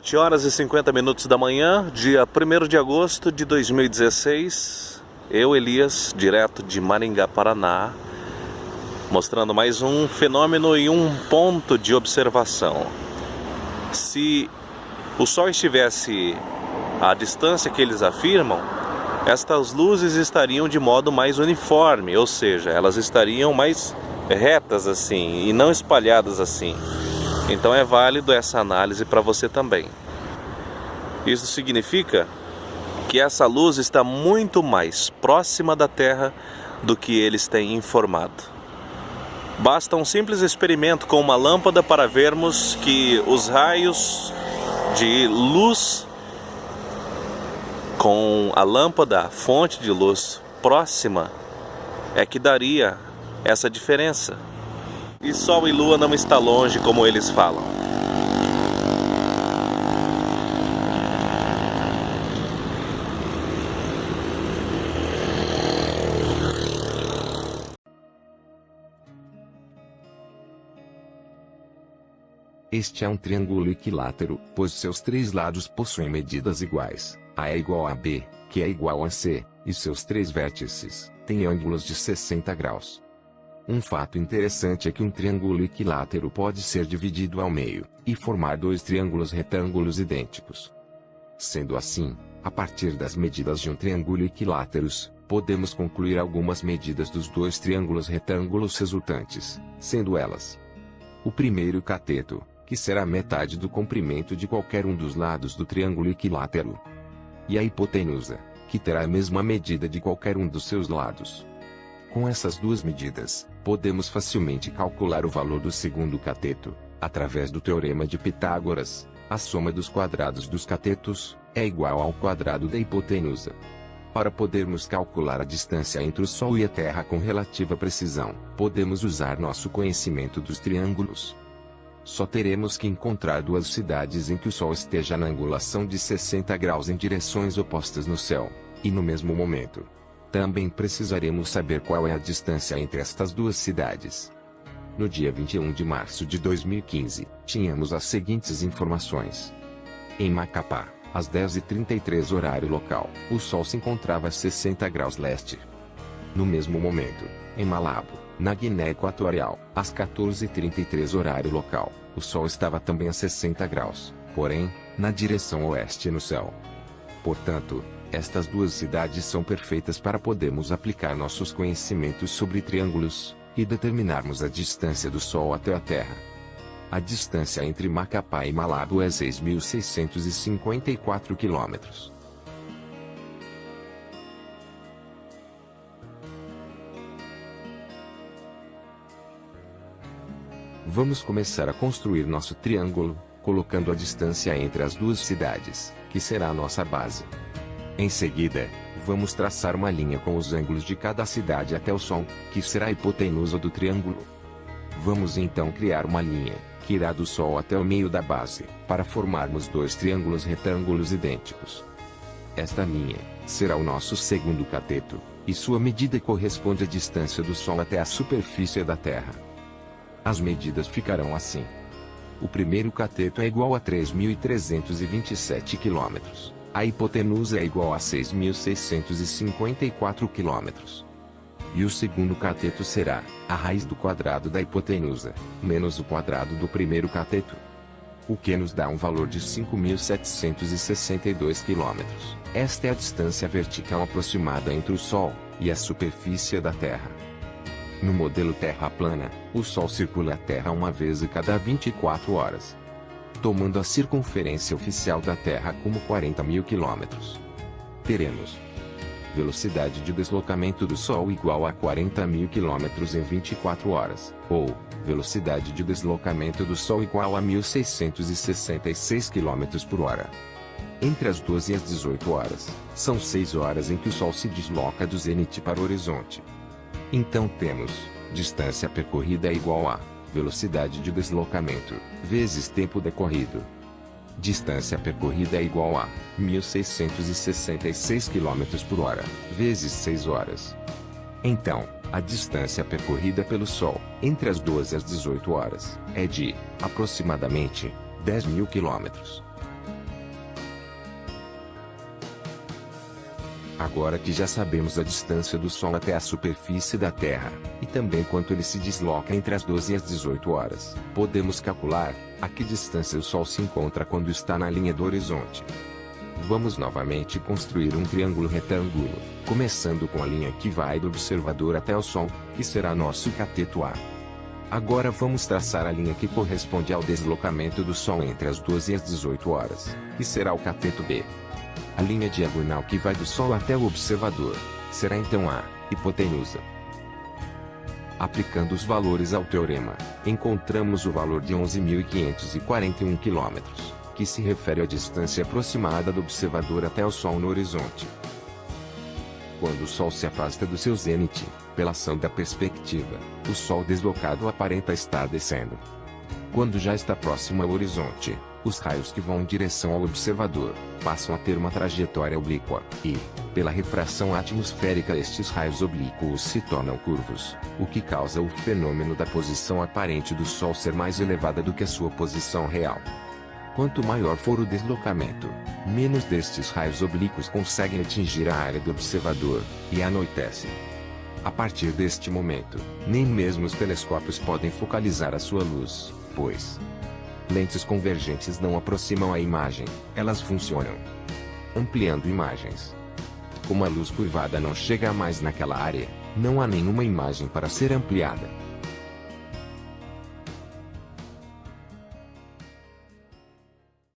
7 horas e 50 minutos da manhã, dia 1º de agosto de 2016. Eu, Elias, direto de Maringá, Paraná, mostrando mais um fenômeno e um ponto de observação. Se o Sol estivesse à distância que eles afirmam, estas luzes estariam de modo mais uniforme, ou seja, elas estariam mais retas assim e não espalhadas assim. Então é válido essa análise para você também. Isso significa que essa luz está muito mais próxima da Terra do que eles têm informado. Basta um simples experimento com uma lâmpada para vermos que os raios de luz com a lâmpada, a fonte de luz próxima, é que daria essa diferença. E Sol e Lua não está longe como eles falam. Este é um triângulo equilátero, pois seus três lados possuem medidas iguais. A é igual a B, que é igual a C, e seus três vértices têm ângulos de 60 graus. Um fato interessante é que um triângulo equilátero pode ser dividido ao meio, e formar dois triângulos retângulos idênticos. Sendo assim, a partir das medidas de um triângulo equilátero, podemos concluir algumas medidas dos dois triângulos retângulos resultantes, sendo elas: o primeiro cateto, que será metade do comprimento de qualquer um dos lados do triângulo equilátero, e a hipotenusa, que terá a mesma medida de qualquer um dos seus lados. Com essas duas medidas, podemos facilmente calcular o valor do segundo cateto, através do teorema de Pitágoras. A soma dos quadrados dos catetos é igual ao quadrado da hipotenusa. Para podermos calcular a distância entre o Sol e a Terra com relativa precisão, podemos usar nosso conhecimento dos triângulos. Só teremos que encontrar duas cidades em que o Sol esteja na angulação de 60 graus em direções opostas no céu, e no mesmo momento. Também precisaremos saber qual é a distância entre estas duas cidades. No dia 21 de março de 2015, tínhamos as seguintes informações. Em Macapá, às 10h33 horário local, o Sol se encontrava a 60 graus leste. No mesmo momento, em Malabo, na Guiné Equatorial, às 14h33 horário local, o Sol estava também a 60 graus, porém, na direção oeste no céu. Portanto, estas duas cidades são perfeitas para podermos aplicar nossos conhecimentos sobre triângulos, e determinarmos a distância do Sol até a Terra. A distância entre Macapá e Malabo é 6.654 quilômetros. Vamos começar a construir nosso triângulo, colocando a distância entre as duas cidades, que será a nossa base. Em seguida, vamos traçar uma linha com os ângulos de cada cidade até o Sol, que será a hipotenusa do triângulo. Vamos então criar uma linha, que irá do Sol até o meio da base, para formarmos dois triângulos retângulos idênticos. Esta linha será o nosso segundo cateto, e sua medida corresponde à distância do Sol até a superfície da Terra. As medidas ficarão assim. O primeiro cateto é igual a 3.327 km. A hipotenusa é igual a 6.654 km. E o segundo cateto será a raiz do quadrado da hipotenusa, menos o quadrado do primeiro cateto. O que nos dá um valor de 5.762 km. Esta é a distância vertical aproximada entre o Sol e a superfície da Terra. No modelo Terra plana, o Sol circula a Terra uma vez a cada 24 horas. Tomando a circunferência oficial da Terra como 40.000 km. Teremos velocidade de deslocamento do Sol igual a 40.000 km em 24 horas, ou velocidade de deslocamento do Sol igual a 1.666 km por hora. Entre as 12 e as 18 horas, são 6 horas em que o Sol se desloca do zênite para o horizonte. Então temos, distância percorrida é igual a velocidade de deslocamento, vezes tempo decorrido. Distância percorrida é igual a 1.666 km por hora, vezes 6 horas. Então, a distância percorrida pelo Sol, entre as 12 e as 18 horas, é de, aproximadamente, 10.000 km. Agora que já sabemos a distância do Sol até a superfície da Terra, e também quanto ele se desloca entre as 12 e as 18 horas, podemos calcular a que distância o Sol se encontra quando está na linha do horizonte. Vamos novamente construir um triângulo retângulo, começando com a linha que vai do observador até o Sol, que será nosso cateto A. Agora vamos traçar a linha que corresponde ao deslocamento do Sol entre as 12 e as 18 horas, que será o cateto B. A linha diagonal que vai do Sol até o observador será então a hipotenusa. Aplicando os valores ao teorema, encontramos o valor de 11.541 km, que se refere à distância aproximada do observador até o Sol no horizonte. Quando o Sol se afasta do seu zênite, pela ação da perspectiva, o Sol deslocado aparenta estar descendo. Quando já está próximo ao horizonte, os raios que vão em direção ao observador passam a ter uma trajetória oblíqua, e, pela refração atmosférica, estes raios oblíquos se tornam curvos, o que causa o fenômeno da posição aparente do Sol ser mais elevada do que a sua posição real. Quanto maior for o deslocamento, menos destes raios oblíquos conseguem atingir a área do observador, e anoitece. A partir deste momento, nem mesmo os telescópios podem focalizar a sua luz, pois lentes convergentes não aproximam a imagem, elas funcionam ampliando imagens. Como a luz curvada não chega mais naquela área, não há nenhuma imagem para ser ampliada.